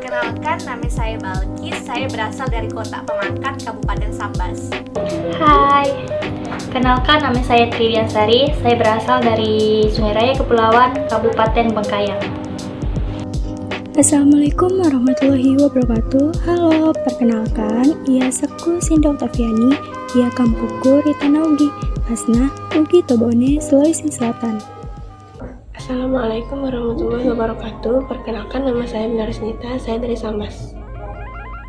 Perkenalkan, nama saya Balkis. Saya berasal dari Kota Pemangkat, Kabupaten Sambas. Hai, kenalkan nama saya Tridiansari. Saya berasal dari Sungai Raya Kepulauan, Kabupaten Bengkayang. Assalamualaikum warahmatullahi wabarakatuh. Halo, perkenalkan, Seku Sinda Oktaviani, Kampuku Ritanaugi, Asna, Ugi Tobone, Sulawesi Selatan. Assalamualaikum warahmatullahi wabarakatuh. Perkenalkan, nama saya Minarisnita, saya dari Sambas.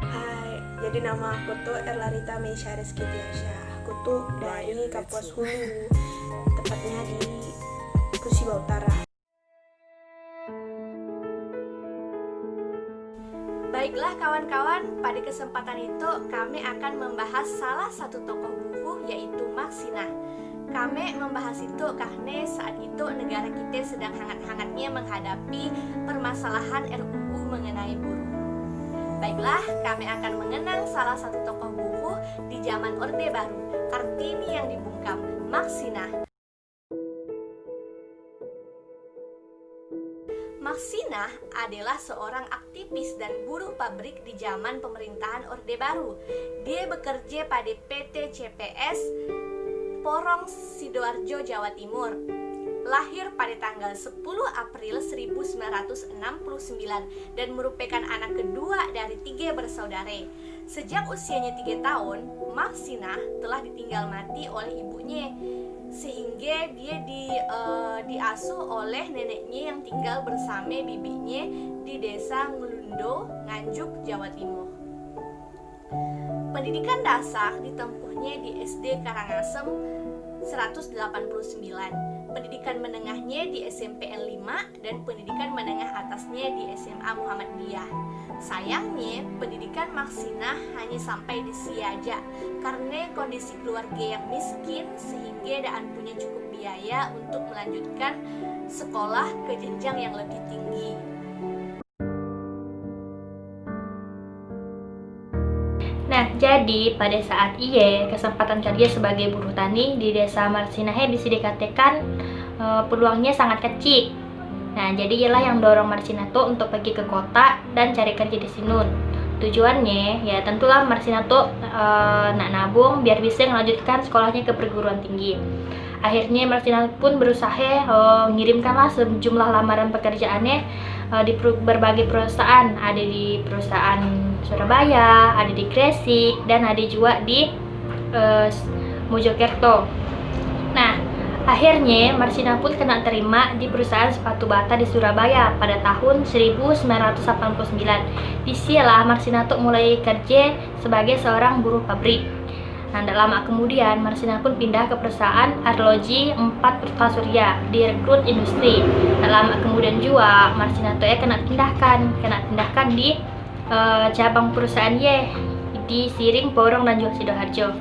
Hai, jadi nama aku tuh Erlarita Meisha Rizky Diansyah. Aku tuh dari Kapuas Hulu, tepatnya di Kusiba Utara. Baiklah kawan-kawan, pada kesempatan itu kami akan membahas salah satu tokoh buku, yaitu Maksina. Kami membahas itu karena saat itu negara kita sedang hangat-hangatnya menghadapi permasalahan RUU mengenai buruh. Baiklah, kami akan mengenang salah satu tokoh buku di zaman Orde Baru, Kartini yang dibungkam, Maksina. Maksina adalah seorang aktivis dan buruh pabrik di zaman pemerintahan Orde Baru. Dia bekerja pada PT CPS Porong Sidoarjo, Jawa Timur. Lahir pada tanggal 10 April 1969 dan merupakan anak kedua dari 3 bersaudara. Sejak usianya 3 tahun, Maksina telah ditinggal mati oleh ibunya, sehingga dia diasuh oleh neneknya yang tinggal bersama bibinya di desa Ngelundo, Nganjuk, Jawa Timur. Pendidikan dasar ditempuhnya di SD Karangasem 189, pendidikan menengahnya di SMP N5, dan pendidikan menengah atasnya di SMA Muhammadiyah. Sayangnya, pendidikan Maksina hanya sampai di Siaja karena kondisi keluarga yang miskin, sehingga tidak punya cukup biaya untuk melanjutkan sekolah ke jenjang yang lebih tinggi. Nah, jadi pada saat kesempatan kerja sebagai buruh tani di desa Marsinahe bisa dikatakan peluangnya sangat kecil. Nah, jadi ialah yang dorong Marsinato untuk pergi ke kota dan cari kerja di Sinun. Tujuannya ya tentulah Marsinato nak nabung biar bisa melanjutkan sekolahnya ke perguruan tinggi. Akhirnya Marsinato pun berusaha mengirimkanlah sejumlah lamaran pekerjaannya di berbagai perusahaan. Ada di perusahaan Surabaya, ada di Gresik, dan ada juga di Mojokerto. Nah, akhirnya Marsina pun kena terima di perusahaan sepatu bata di Surabaya pada tahun 1989. Di sinilah Marsina mulai kerja sebagai seorang buruh pabrik. Nah, tidak lama kemudian Marsina pun pindah ke perusahaan Arloji 4 Pertasurya di rekrut industri. Tidak lama kemudian juga Marsina kena pindahkan di cabang perusahaan di Siring, Porong, dan juga Sidoarjo.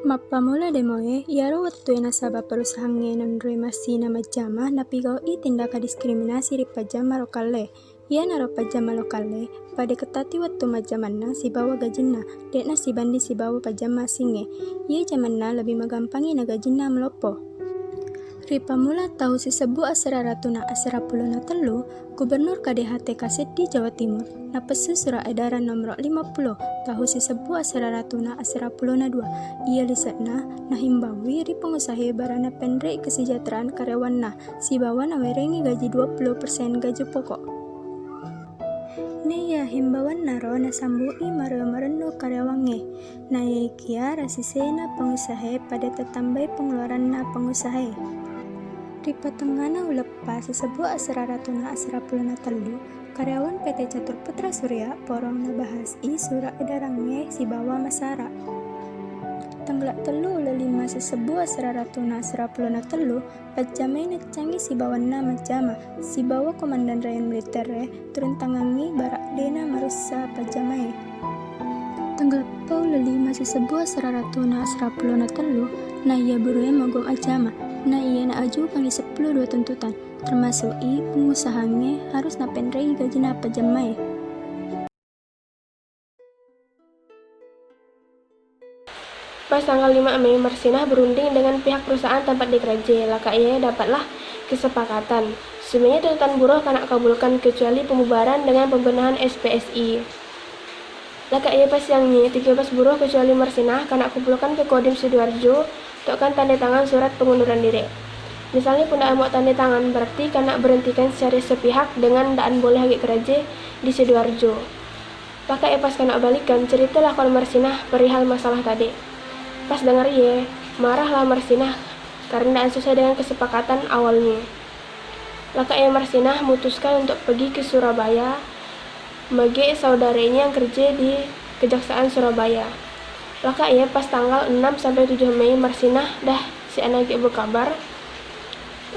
Mapamula demoe, yaro waktu nasabah perusahaan ngendroi Marsina majama napigau tindakan diskriminasi di pajama lokale. Ia naro pajama lokale pada ketati waktu majamanna si bawa gajinna, dekna si bandi si bawa pajama singe. Ia jamanna lebih megampangi na gajinna melopo. Ripa mula tahu sisebu asra ratuna asra puluna telu, Gubernur KDHT Kaset di Jawa Timur, napesu surat edaran nomor 50 tahu sisebu asra ratuna asra puluna 2. Ia lisetna nahimbawi ri pengusaha barana pendrek kesejahteraan karyawanna, si bawa nawerengi gaji 20% gaji pokok. Neya himbauan naro nasambui mario merendu karyawange. Naya ikia rasisena pengusaha pada tetambai pengeluaran na pengusaha. Ripa tenggana ulepa sesebuah asra ratuna asra puluna telu, karyawan PT Catur Putra Surya porong nabahas surat edarange si bawa masara. Tenggelak telu lelima sesebuah asra ratuna asra puluna telu, pajamai necangi si bawana majama, si bawa komandan rayon militer turun tangangi barak dena marusa pajamai. Tenggelak pau lelima sesebuah asra ratuna asra puluna telu, na ia buruya magom ajama. Nah ia na aju kang 10 dua tuntutan, termasuk pengusahanya harus napendrai gaji na pajamai. Pas tanggal 5 Mei, Marsina berunding dengan pihak perusahaan tempat dikerja. Laka ia dapatlah kesepakatan Sebenarnya tuntutan buruh kanak kabulkan kecuali pembubaran dengan pembenahan SPSI. Laka ia pas yang ni 13 buruh kecuali Marsinah kanak kumpulkan ke Kodim Sidoarjo untuk tanda tangan surat pengunduran diri. Misalnya pun dak mau tanda tangan berarti kanak berhentikan secara sepihak dengan daan boleh hagi kerja di Sidoarjo. Laka ia pas kanak balikan ceritalah kalau Marsinah perihal masalah tadi. Pas dengar ia marahlah Marsinah karena daan sesuai dengan kesepakatan awalnya. Laka ia Marsinah memutuskan untuk pergi ke Surabaya bagi saudaranya yang kerja di Kejaksaan Surabaya. Laka ia pas tanggal 6 sampai 7 Mei Marsinah dah si anak berkabar.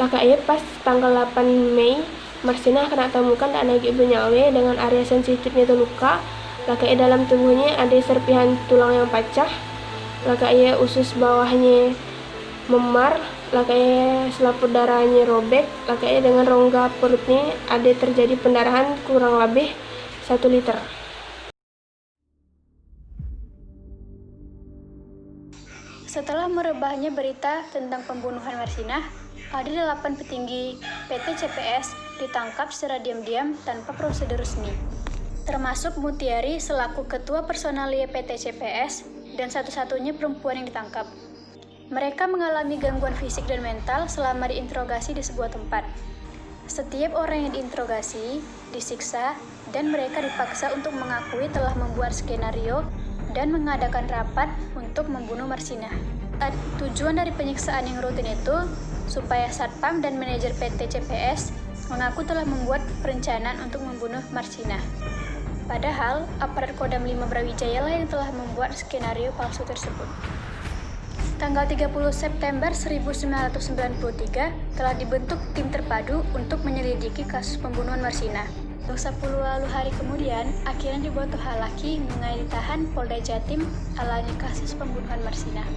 Laka ia pas tanggal 8 Mei Marsinah kena temukan dan anak bernyawa dengan area sensitifnya terluka. Laka ia dalam tubuhnya ada serpihan tulang yang pecah. Laka ia usus bawahnya memar. Laka ia selaput darahnya robek. Laka ia dengan rongga perutnya ada terjadi pendarahan kurang lebih 1 liter. Setelah merebahnya berita tentang pembunuhan Marsinah, ada 8 petinggi PT CPS ditangkap secara diam-diam tanpa prosedur resmi, termasuk Mutiari selaku ketua personalia PT CPS dan satu-satunya perempuan yang ditangkap. Mereka mengalami gangguan fisik dan mental selama diinterogasi di sebuah tempat. Setiap orang yang diinterogasi, disiksa, dan mereka dipaksa untuk mengakui telah membuat skenario dan mengadakan rapat untuk membunuh Marsinah. Tujuan dari penyiksaan yang rutin itu supaya Satpam dan manajer PT CPS mengaku telah membuat perencanaan untuk membunuh Marsinah. Padahal, aparat Kodam 5 Brawijaya lah yang telah membuat skenario palsu tersebut. Tanggal 30 September 1993 telah dibentuk tim terpadu untuk menyelidiki kasus pembunuhan Marsinah. 10 hari kemudian, akhirnya dibawa Halaki mengenai ditahan Polda Jatim alami kasus pembunuhan Marsinah.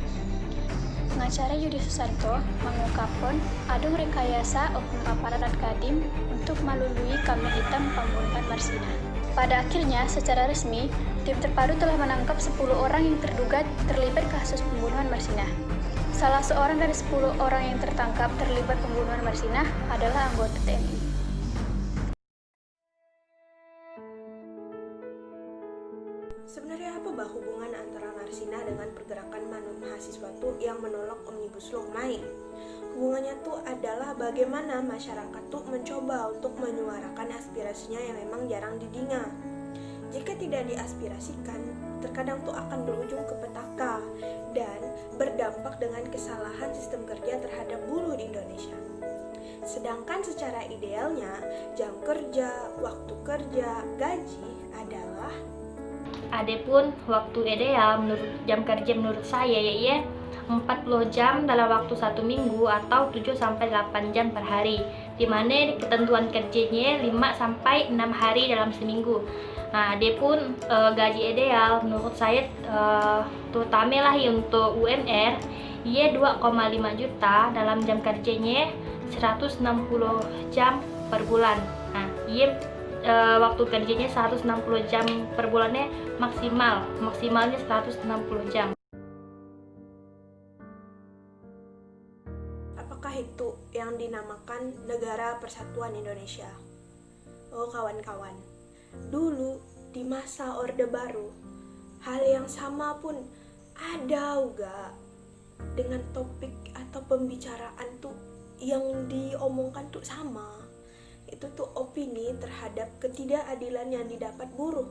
Pengacara Yudi Susanto mengungkapkan adung rekayasa oknum aparat Kadin untuk melalui kambing hitam pembunuhan Marsinah. Pada akhirnya, secara resmi, tim terpadu telah menangkap 10 orang yang terduga terlibat kasus pembunuhan Marsinah. Salah seorang dari 10 orang yang tertangkap terlibat pembunuhan Marsinah adalah anggota TNI. Sebenarnya apa bah hubungan antara Marsinah dengan pergerakan mahasiswa tuh yang menolak Omnibus Law Mai? Hubungannya tuh adalah bagaimana masyarakat tuh mencoba untuk menyuarakan aspirasinya yang memang jarang didengar. Jika tidak diaspirasikan, terkadang tuh akan berujung ke petaka dan berdampak dengan kesalahan sistem kerja terhadap buruh di Indonesia. Sedangkan secara idealnya, jam kerja, waktu kerja, gaji adalah Adapun waktu ideal menurut jam kerja menurut saya yaitu 40 jam dalam waktu 1 minggu atau 7-8 jam per hari, di mana ketentuan kerjanya 5-6 hari dalam seminggu. Nah, adapun gaji ideal menurut saya terutama lah untuk UMR, ia 2,5 juta dalam jam kerjanya 160 jam per bulan. Nah, ia waktu kerjanya 160 jam per bulannya maksimalnya 160 jam. apakah itu yang dinamakan Negara Persatuan Indonesia? Oh kawan-kawan, dulu di masa Orde Baru, hal yang sama pun ada juga dengan topik atau pembicaraan tuh yang diomongkan tuh sama. Itu tuh opini terhadap ketidakadilan yang didapat buruh.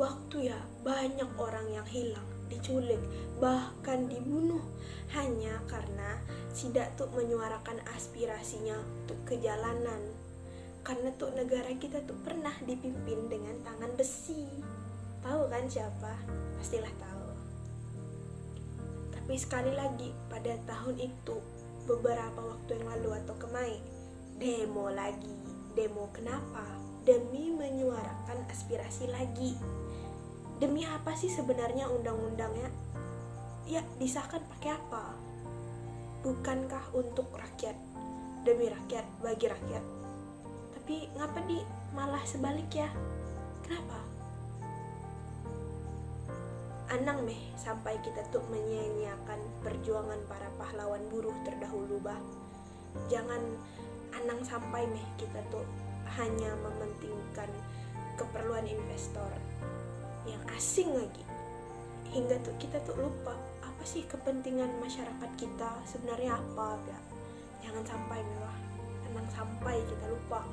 Waktu ya banyak orang yang hilang, diculik, bahkan dibunuh hanya karena tidak tuh menyuarakan aspirasinya tuh ke jalanan. Karena tuh negara kita tuh pernah dipimpin dengan tangan besi. Tahu kan siapa? Pastilah tahu. Tapi sekali lagi pada tahun itu, beberapa waktu yang lalu atau kemarin, demo lagi. Demo kenapa? Demi menyuarakan aspirasi lagi. Demi apa sih sebenarnya undang-undangnya? Ya, disahkan pakai apa? Bukankah untuk rakyat? Demi rakyat, bagi rakyat. Tapi ngapa malah sebalik ya? Kenapa? Anang meh sampai kita tuh menyia-nyiakan perjuangan para pahlawan buruh terdahulu bah. Jangan anang sampai meh kita tuh hanya mementingkan keperluan investor yang asing lagi, hingga tuh kita tuh lupa apa sih kepentingan masyarakat kita sebenarnya apa ya. Jangan sampai mewah, anang sampai kita lupa